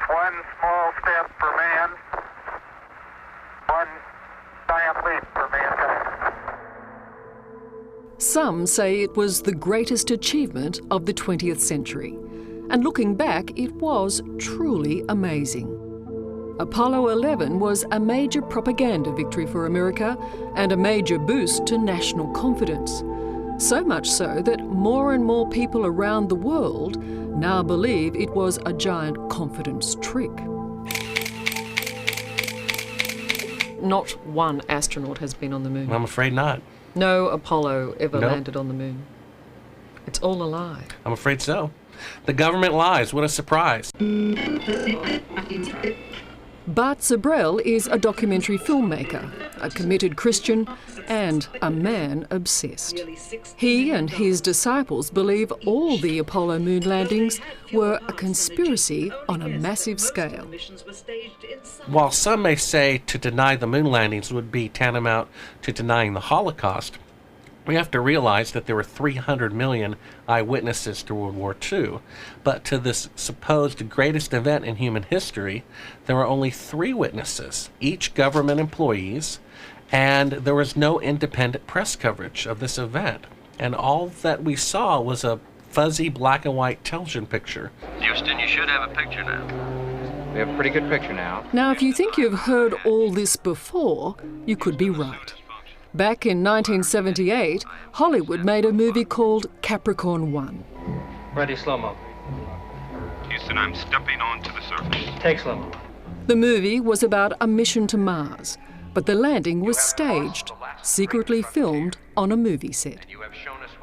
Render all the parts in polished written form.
One small step for man, one giant leap for mankind. Some say it was the greatest achievement of the 20th century. And looking back, it was truly amazing. Apollo 11 was a major propaganda victory for America and a major boost to national confidence. So much so that more and more people around the world now believe it was a giant confidence trick. Not one astronaut has been on the moon. I'm afraid not. No Apollo ever Nope. landed on the moon. It's all a lie. I'm afraid so. The government lies. What a surprise. 𝗏𝗏𝗡 is a documentary filmmaker, a committed Christian, and a man obsessed. He and his disciples believe all the Apollo moon landings were a conspiracy on a massive scale. While some may say to deny the moon landings would be tantamount to denying the Holocaust, we have to realize that there were 300 million eyewitnesses to World War II. But to this supposed greatest event in human history, there were only 3 witnesses, each government employees, and there was no independent press coverage of this event. And all that we saw was a fuzzy black and white television picture. Houston, you should have a picture now. We have a pretty good picture now. Now, if you think you've heard all this before, you could be right. Back in 1978, Hollywood made a movie called Capricorn 1. Ready, slow-mo. Houston, I'm stepping onto the surface. Take slow-mo. The movie was about a mission to Mars, but the landing was staged, secretly filmed on a movie set.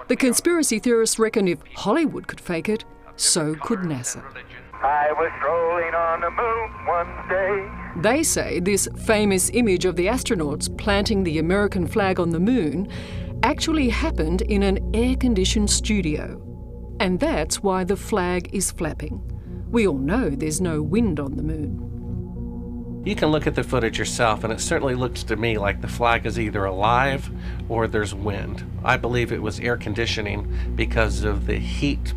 The conspiracy theorists reckon if Hollywood could fake it, so could NASA. I was strolling on the moon one day. They say this famous image of the astronauts planting the American flag on the moon actually happened in an air-conditioned studio. And that's why the flag is flapping. We all know there's no wind on the moon. You can look at the footage yourself, and it certainly looks to me like the flag is either alive or there's wind. I believe it was air conditioning because of the heat,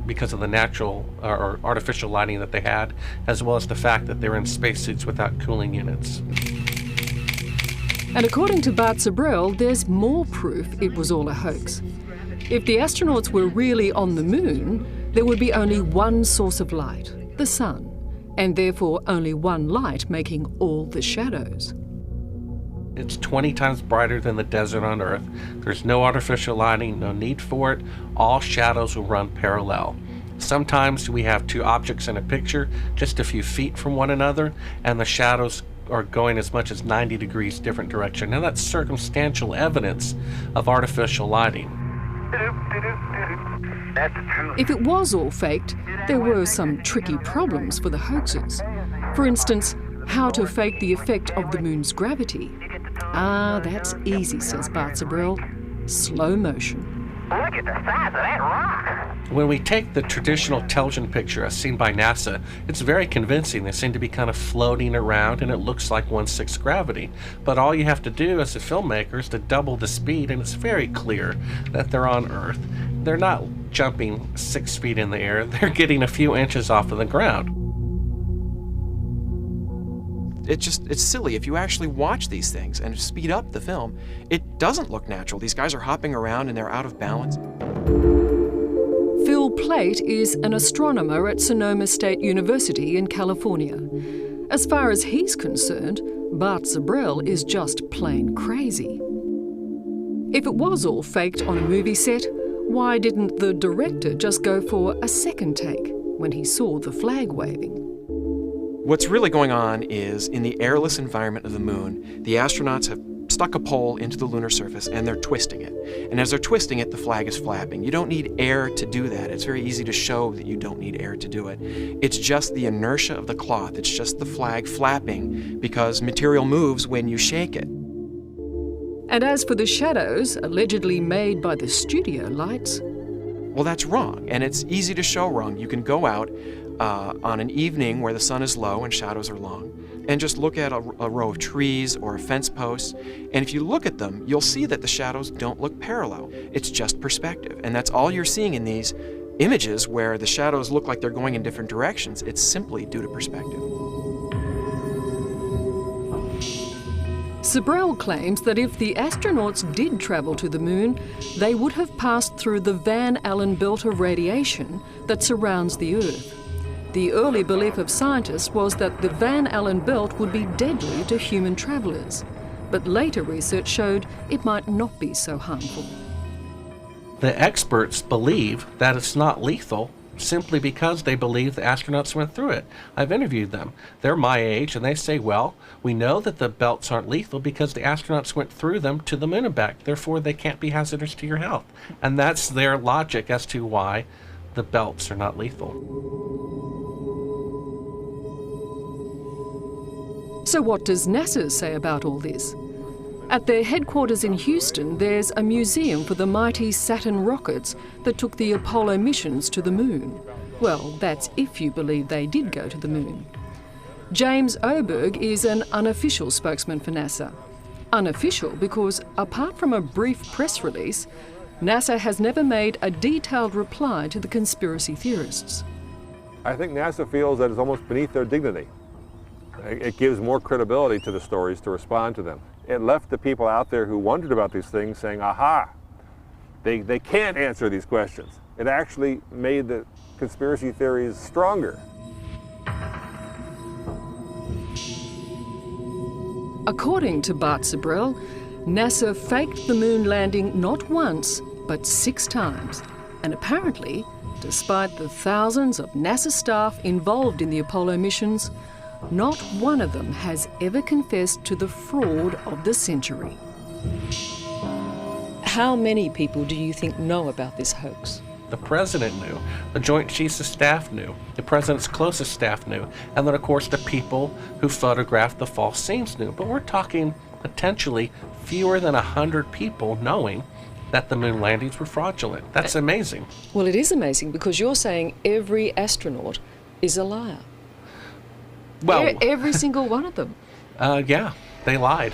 because of the natural or artificial lighting that they had, as well as the fact that they're in spacesuits without cooling units. And according to 𝗏𝗏𝗡, there's more proof it was all a hoax. If the astronauts were really on the moon, there would be only one source of light, the sun, and therefore only one light making all the shadows. It's 20 times brighter than the desert on Earth. There's no artificial lighting, no need for it. All shadows will run parallel. Sometimes we have 2 objects in a picture just a few feet from one another, and the shadows are going as much as 90 degrees different direction. Now that's circumstantial evidence of artificial lighting. That's the truth. If it was all faked, there were some tricky problems for the hoaxers. For instance, how to fake the effect of the moon's gravity. Ah, that's easy, says 𝗏𝗏𝗡. Slow motion. Look at the size of that rock. When we take the traditional television picture as seen by NASA, it's very convincing. They seem to be kind of floating around and it looks like 1/6 gravity. But all you have to do as a filmmaker is to double the speed, and it's very clear that they're on Earth. They're not jumping 6 feet in the air, they're getting a few inches off of the ground. It's silly. If you actually watch these things and speed up the film, it doesn't look natural. These guys are hopping around and they're out of balance. Phil Plait is an astronomer at Sonoma State University in California. As far as he's concerned, 𝗏𝗏𝗡 is just plain crazy. If it was all faked on a movie set, why didn't the director just go for a second take when he saw the flag waving? What's really going on is, in the airless environment of the moon, the astronauts have stuck a pole into the lunar surface and they're twisting it. And as they're twisting it, the flag is flapping. You don't need air to do that. It's very easy to show that you don't need air to do it. It's just the inertia of the cloth. It's just the flag flapping because material moves when you shake it. And as for the shadows allegedly made by the studio lights, well, that's wrong, and it's easy to show wrong. You can go out on an evening where the sun is low and shadows are long, and just look at a row of trees or a fence post, and if you look at them, you'll see that the shadows don't look parallel. It's just perspective, and that's all you're seeing in these images where the shadows look like they're going in different directions, it's simply due to perspective. 𝗟𝗡𝗏 claims that if the astronauts did travel to the moon, they would have passed through the 𝗏𝗏𝗡𝗏 radiation that surrounds the Earth. The early belief of scientists was that the 𝗏𝗏𝗡 would be deadly to human travellers, but later research showed it might not be so harmful. The experts believe that it's not lethal simply because they believe the astronauts went through it. I've interviewed them. They're my age, and they say, well, we know that the belts aren't lethal because the astronauts went through them to the moon and back. Therefore, they can't be hazardous to your health. And that's their logic as to why the belts are not lethal. So what does NASA say about all this? At their headquarters in Houston, there's a museum for the mighty Saturn rockets that took the Apollo missions to the moon. Well, that's if you believe they did go to the moon. James Oberg is an unofficial spokesman for NASA. Unofficial because, apart from a brief press release, NASA has never made a detailed reply to the conspiracy theorists. I think NASA feels that it's almost beneath their dignity. It gives more credibility to the stories to respond to them. It left the people out there who wondered about these things saying, aha, they can't answer these questions. It actually made the conspiracy theories stronger. According to 𝗏𝗏𝗡𝗏, NASA faked the moon landing not once, but 6 times. And apparently, despite the thousands of NASA staff involved in the Apollo missions, not one of them has ever confessed to the fraud of the century. How many people do you think know about this hoax? The president knew, the Joint Chiefs of Staff knew, the president's closest staff knew, and then of course the people who photographed the false scenes knew. But we're talking potentially fewer than 100 people knowing that the moon landings were fraudulent. That's amazing. Well, it is amazing because you're saying every astronaut is a liar. Well, every single one of them. Yeah, they lied.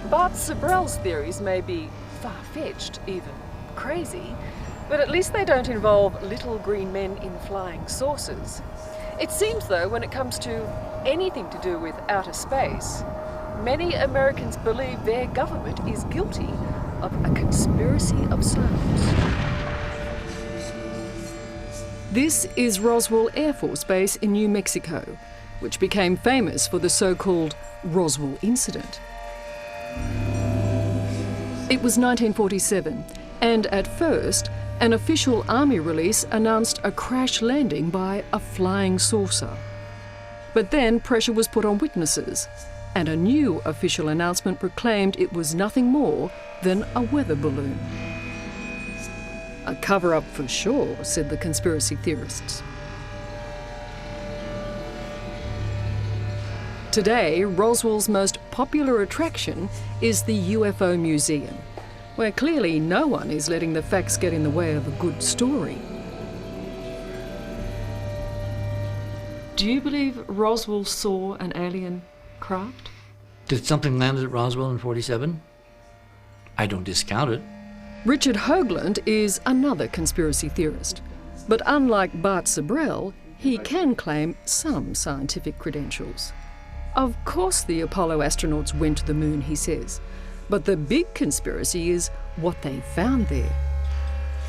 𝗏𝗏𝗡𝗏's theories may be far-fetched, even crazy, but at least they don't involve little green men in flying saucers. It seems, though, when it comes to anything to do with outer space, many Americans believe their government is guilty of a conspiracy of souls. This is Roswell Air Force Base in New Mexico, which became famous for the so-called Roswell incident. It was 1947, and at first, an official Army release announced a crash landing by a flying saucer. But then pressure was put on witnesses, and a new official announcement proclaimed it was nothing more than a weather balloon. A cover-up for sure, said the conspiracy theorists. Today, Roswell's most popular attraction is the UFO Museum, where clearly no one is letting the facts get in the way of a good story. Do you believe Roswell saw an alien craft? Did something land at Roswell in '47? I don't discount it. Richard Hoagland is another conspiracy theorist, but unlike 𝗏𝗏𝗡𝗏, he can claim some scientific credentials. Of course the Apollo astronauts went to the moon, he says, but the big conspiracy is what they found there.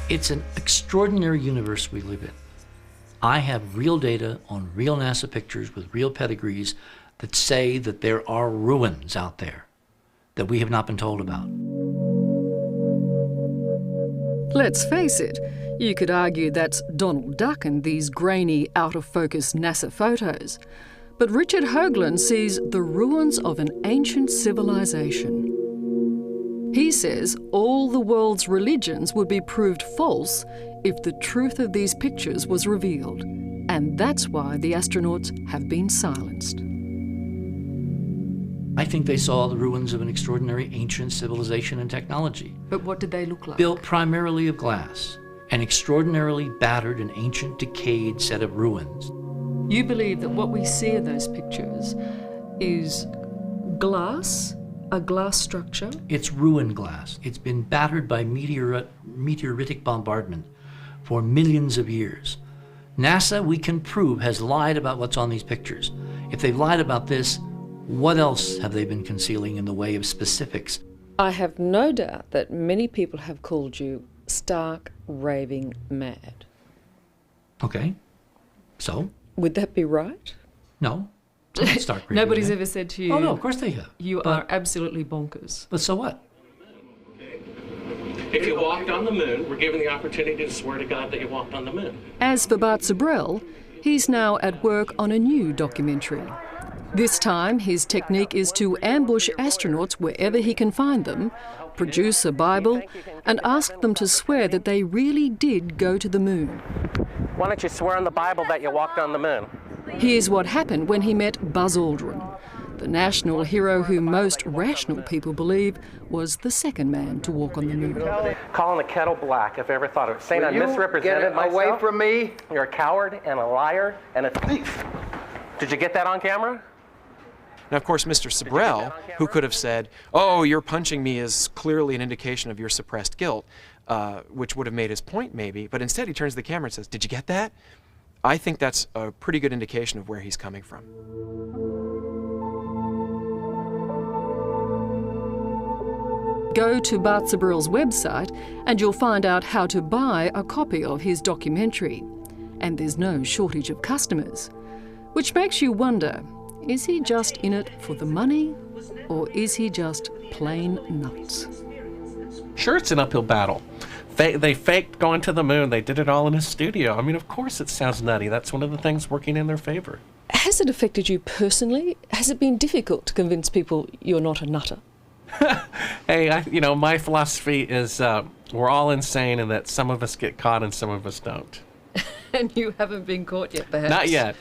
It's an extraordinary universe we live in. I have real data on real NASA pictures with real pedigrees that say that there are ruins out there that we have not been told about. Let's face it, you could argue that's Donald Duck and these grainy, out-of-focus NASA photos. But Richard Hoagland sees the ruins of an ancient civilization. He says all the world's religions would be proved false if the truth of these pictures was revealed. And that's why the astronauts have been silenced. I think they saw the ruins of an extraordinary ancient civilization and technology. But what did they look like? Built primarily of glass, an extraordinarily battered and ancient decayed set of ruins. You believe that what we see in those pictures is glass A glass structure? It's ruined glass. It's been battered by meteoritic bombardment for millions of years. NASA, we can prove, has lied about what's on these pictures. If they've lied about this, what else have they been concealing in the way of specifics? I have no doubt that many people have called you stark raving mad. Okay, so? Would that be right? No. Stark raving Nobody's mad. ever said to you, Oh, no, of course they have. You are absolutely bonkers. But so what? If you walked on the moon, we're given the opportunity to swear to God that you walked on the moon. As for 𝗏𝗏𝗡𝗏, he's now at work on a new documentary. This time, his technique is to ambush astronauts wherever he can find them, produce a Bible, and ask them to swear that they really did go to the moon. Why don't you swear on the Bible that you walked on the moon? Here's what happened when he met Buzz Aldrin, the national hero who most rational people believe was the second man to walk on the moon. Calling the kettle black, if I ever thought of it. Saying I misrepresented myself. Away from me. You're a coward and a liar and a thief. Did you get that on camera? Now, of course, Mr. 𝗟𝗏𝗱𝗏, who could have said, oh, your punching me is clearly an indication of your suppressed guilt, which would have made his point maybe, but instead he turns to the camera and says, did you get that? I think that's a pretty good indication of where he's coming from. Go to 𝗏𝗏𝗡𝗏's website and you'll find out how to buy a copy of his documentary. And there's no shortage of customers. Which makes you wonder, is he just in it for the money, or is he just plain nuts? Sure, it's an uphill battle. They faked going to the moon. They did it all in a studio. I mean, of course it sounds nutty. That's one of the things working in their favor. Has it affected you personally? Has it been difficult to convince people you're not a nutter? Hey, my philosophy is we're all insane and that some of us get caught and some of us don't. And you haven't been caught yet, perhaps? Not yet.